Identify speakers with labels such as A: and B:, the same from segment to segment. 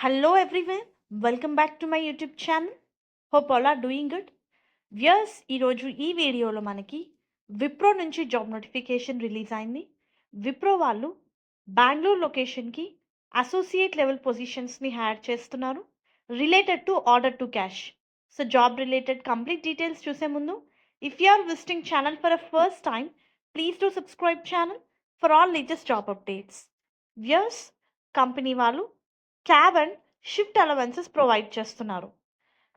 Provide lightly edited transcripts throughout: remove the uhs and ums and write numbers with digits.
A: Hello everyone, welcome back to my YouTube channel. Hope all are doing good. Viewers ఈరోజు ఈ వీడియోలో మనకి విప్రో నుంచి జాబ్ నోటిఫికేషన్ రిలీజ్ అయింది. విప్రో వాళ్ళు బెంగళూరు లొకేషన్కి అసోసియేట్ లెవెల్ పొజిషన్స్ని హైర్ చేస్తున్నారు related to order to cash. So job related complete details చూసే ముందు if you are visiting channel for a first time please to subscribe channel for all latest job updates. Viewers company వాళ్ళు cab and shift allowances provide చేస్తున్నారు.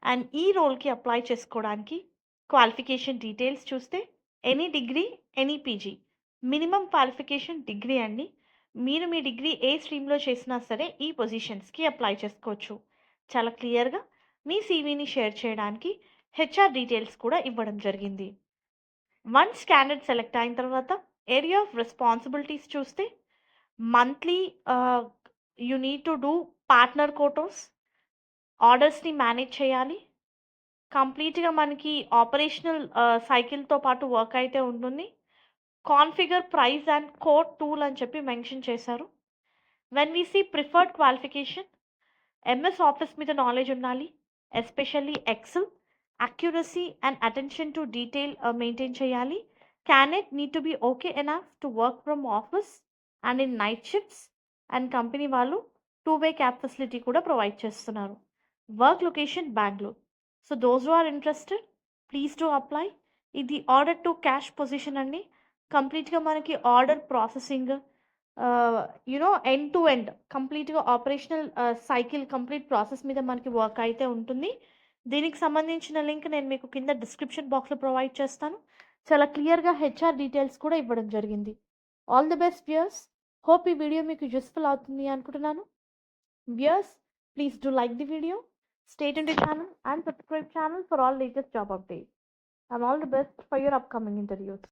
A: And ఈ రోల్కి apply చేసుకోవడానికి qualification details చూస్తే any degree any PG minimum qualification degree అండి. మీరు మీ degree ఏ స్ట్రీమ్లో చేసినా సరే ఈ పొజిషన్స్కి అప్లై చేసుకోవచ్చు. చాలా క్లియర్గా మీ సీవీని షేర్ చేయడానికి హెచ్ఆర్ డీటెయిల్స్ కూడా ఇవ్వడం జరిగింది. వన్స్ క్యాండిడేట్ సెలెక్ట్ అయిన తర్వాత ఏరియా ఆఫ్ రెస్పాన్సిబిలిటీస్ చూస్తే monthly you need to do partner quotas, ఆర్డర్స్ని మేనేజ్ చేయాలి. కంప్లీట్గా మనకి ఆపరేషనల్ సైకిల్తో పాటు వర్క్ అయితే ఉంటుంది. Configure price and code tool అని చెప్పి మెన్షన్ చేశారు. When we see preferred qualification MS office మీద నాలెడ్జ్ ఉండాలి, especially Excel, accuracy and attention to detail maintain చేయాలి. Candidate need to be okay enough to work from office and in night shifts. And company వాళ్ళు 2-way cab facility కూడా provide చేస్తున్నారు. Work location Bengaluru. So those who are interested please to apply. ఇది order to cash position అండి. కంప్లీట్గా మనకి order processing end to end కంప్లీట్గా operational cycle complete process మీద మనకి వర్క్ అయితే ఉంటుంది. దీనికి సంబంధించిన లింక్ నేను మీకు కింద డిస్క్రిప్షన్ బాక్స్లో ప్రొవైడ్ చేస్తాను. చాలా క్లియర్గా హెచ్ఆర్ డీటెయిల్స్ కూడా ఇవ్వడం జరిగింది. All the best viewers. Hope ఈ వీడియో మీకు యూస్ఫుల్ అవుతుంది అనుకుంటున్నాను. Viewers, please do like the video, stay tuned to the channel and subscribe channel for all latest job updates. And all the best for your upcoming interviews.